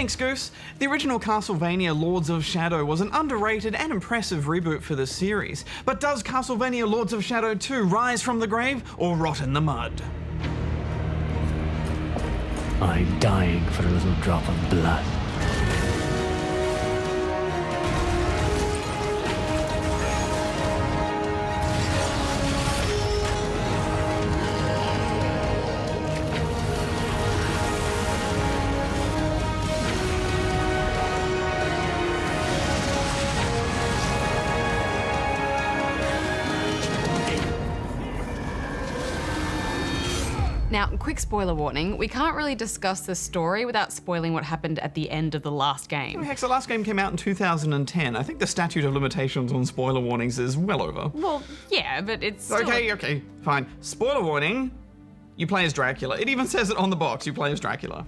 Thanks, Goose. The original Castlevania Lords of Shadow was an underrated and impressive reboot for the series. But does Castlevania Lords of Shadow 2 rise from the grave or rot in the mud? I'm dying for a little drop of blood. Now, quick spoiler warning, we can't really discuss the story without spoiling what happened at the end of the last game. Heck, the last game came out in 2010. I think the statute of limitations on spoiler warnings is well over. Well, yeah, but it's still Okay, fine. Spoiler warning, you play as Dracula. It even says it on the box, you play as Dracula.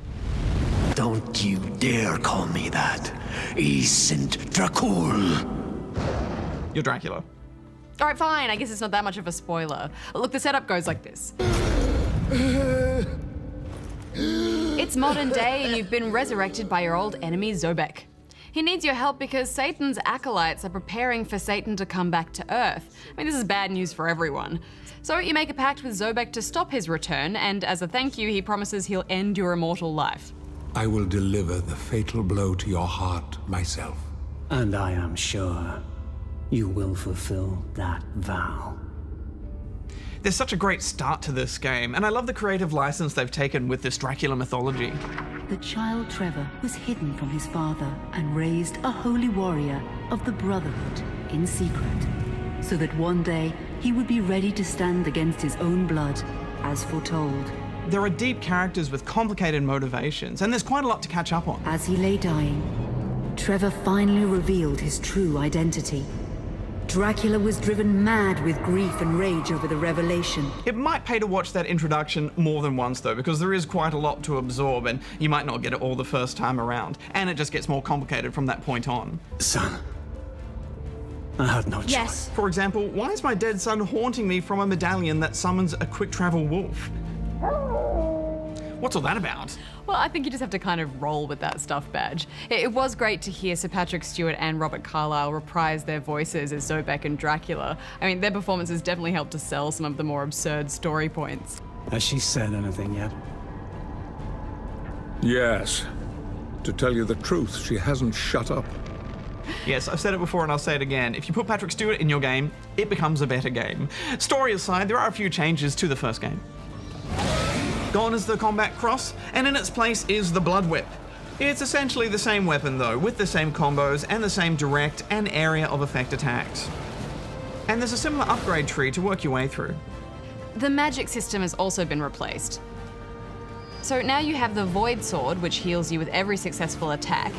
Don't you dare call me that. I Saint Dracul. You're Dracula. All right, fine, I guess it's not that much of a spoiler. Look, the setup goes like this. It's modern day and you've been resurrected by your old enemy Zobek. He needs your help because Satan's acolytes are preparing for Satan to come back to Earth. I mean, this is bad news for everyone. So you make a pact with Zobek to stop his return, and as a thank you, he promises he'll end your immortal life. I will deliver the fatal blow to your heart myself. And I am sure you will fulfill that vow. There's such a great start to this game, and I love the creative license they've taken with this Dracula mythology. The child Trevor was hidden from his father and raised a holy warrior of the Brotherhood in secret, so that one day he would be ready to stand against his own blood, as foretold. There are deep characters with complicated motivations, and there's quite a lot to catch up on. As he lay dying, Trevor finally revealed his true identity. Dracula was driven mad with grief and rage over the revelation. It might pay to watch that introduction more than once though, because there is quite a lot to absorb and you might not get it all the first time around. And it just gets more complicated from that point on. Son, I had no choice. Yes. For example, why is my dead son haunting me from a medallion that summons a quick travel wolf? What's all that about? Well, I think you just have to kind of roll with that stuff badge. It was great to hear Sir Patrick Stewart and Robert Carlyle reprise their voices as Zobek and Dracula. I mean, their performances definitely helped to sell some of the more absurd story points. Has she said anything yet? Yes. To tell you the truth, she hasn't shut up. Yes, I've said it before and I'll say it again. If you put Patrick Stewart in your game, it becomes a better game. Story aside, there are a few changes to the first game. Gone is the combat cross, and in its place is the blood whip. It's essentially the same weapon though, with the same combos and the same direct and area of effect attacks. And there's a similar upgrade tree to work your way through. The magic system has also been replaced. So now you have the Void Sword, which heals you with every successful attack,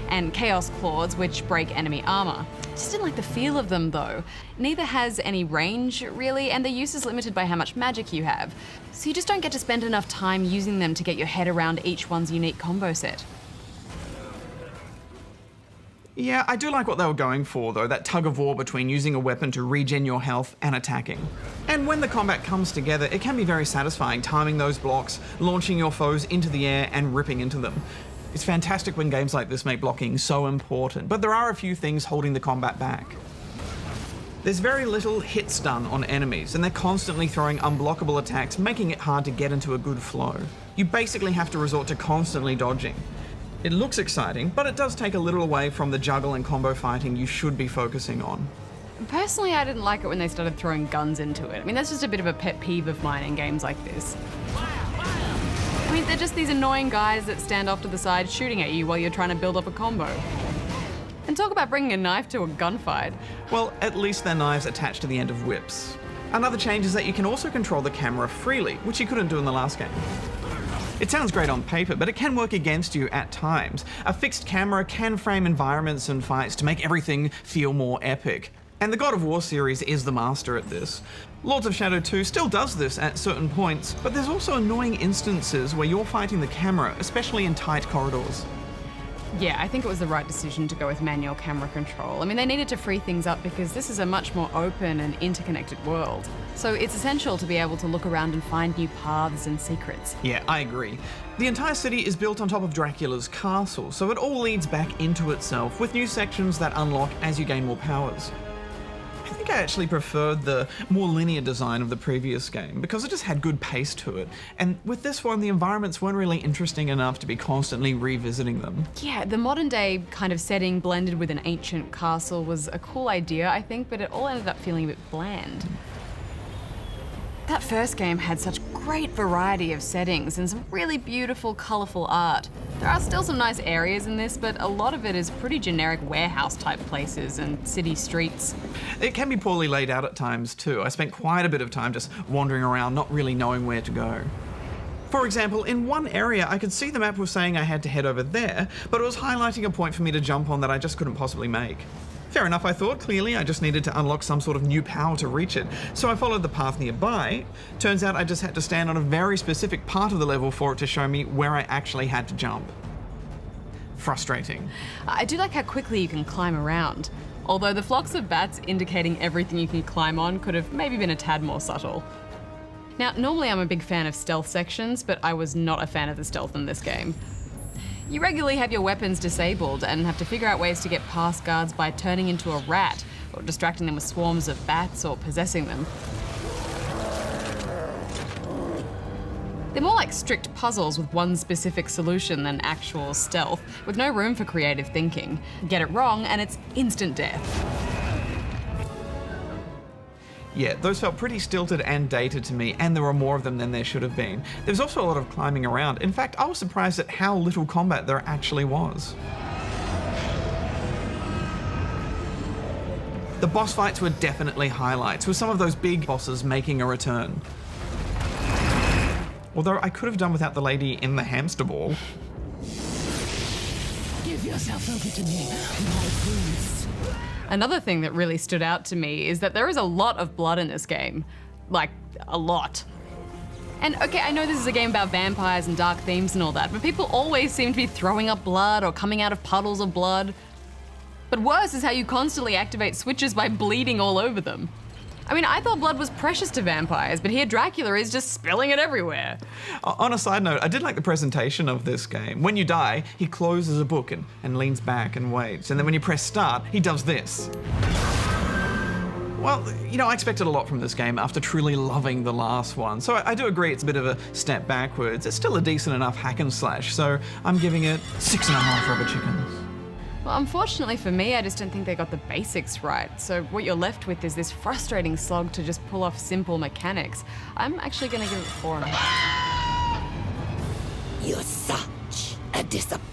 and Chaos Claws, which break enemy armor. Just didn't like the feel of them though. Neither has any range really, and their use is limited by how much magic you have. So you just don't get to spend enough time using them to get your head around each one's unique combo set. Yeah, I do like what they were going for though, that tug of war between using a weapon to regen your health and attacking. And when the combat comes together, it can be very satisfying, timing those blocks, launching your foes into the air and ripping into them. It's fantastic when games like this make blocking so important, but there are a few things holding the combat back. There's very little hit stun on enemies, and they're constantly throwing unblockable attacks, making it hard to get into a good flow. You basically have to resort to constantly dodging. It looks exciting, but it does take a little away from the juggle and combo fighting you should be focusing on. Personally, I didn't like it when they started throwing guns into it. I mean, that's just a bit of a pet peeve of mine in games like this. I mean, they're just these annoying guys that stand off to the side shooting at you while you're trying to build up a combo. And talk about bringing a knife to a gunfight. Well, at least they're knives attached to the end of whips. Another change is that you can also control the camera freely, which you couldn't do in the last game. It sounds great on paper, but it can work against you at times. A fixed camera can frame environments and fights to make everything feel more epic. And the God of War series is the master at this. Lords of Shadow 2 still does this at certain points, but there's also annoying instances where you're fighting the camera, especially in tight corridors. Yeah, I think it was the right decision to go with manual camera control. I mean, they needed to free things up because this is a much more open and interconnected world. So it's essential to be able to look around and find new paths and secrets. Yeah, I agree. The entire city is built on top of Dracula's castle, so it all leads back into itself, with new sections that unlock as you gain more powers. I think I actually preferred the more linear design of the previous game, because it just had good pace to it. And with this one, the environments weren't really interesting enough to be constantly revisiting them. Yeah, the modern day kind of setting blended with an ancient castle was a cool idea, I think, but it all ended up feeling a bit bland. That first game had such great variety of settings and some really beautiful, colourful art. There are still some nice areas in this, but a lot of it is pretty generic warehouse-type places and city streets. It can be poorly laid out at times too. I spent quite a bit of time just wandering around, not really knowing where to go. For example, in one area I could see the map was saying I had to head over there, but it was highlighting a point for me to jump on that I just couldn't possibly make. Fair enough, I thought. Clearly, I just needed to unlock some sort of new power to reach it. So I followed the path nearby. Turns out I just had to stand on a very specific part of the level for it to show me where I actually had to jump. Frustrating. I do like how quickly you can climb around, although the flocks of bats indicating everything you can climb on could have maybe been a tad more subtle. Now, normally I'm a big fan of stealth sections, but I was not a fan of the stealth in this game. You regularly have your weapons disabled and have to figure out ways to get past guards by turning into a rat, or distracting them with swarms of bats, or possessing them. They're more like strict puzzles with one specific solution than actual stealth, with no room for creative thinking. Get it wrong and it's instant death. Yeah, those felt pretty stilted and dated to me, and there were more of them than there should have been. There's also a lot of climbing around. In fact, I was surprised at how little combat there actually was. The boss fights were definitely highlights, with some of those big bosses making a return. Although I could have done without the lady in the hamster ball. Give yourself over to me, my prince. Another thing that really stood out to me is that there is a lot of blood in this game. Like, a lot. And okay, I know this is a game about vampires and dark themes and all that, but people always seem to be throwing up blood or coming out of puddles of blood. But worse is how you constantly activate switches by bleeding all over them. I mean, I thought blood was precious to vampires, but here Dracula is just spilling it everywhere. On a side note, I did like the presentation of this game. When you die, he closes a book and leans back and waits. And then when you press start, he does this. Well, you know, I expected a lot from this game after truly loving the last one. So I do agree it's a bit of a step backwards. It's still a decent enough hack and slash, so I'm giving it 6.5 rubber chickens. Well, unfortunately for me, I just don't think they got the basics right. So what you're left with is this frustrating slog to just pull off simple mechanics. I'm actually going to give it 4.5. You're such a disappointment.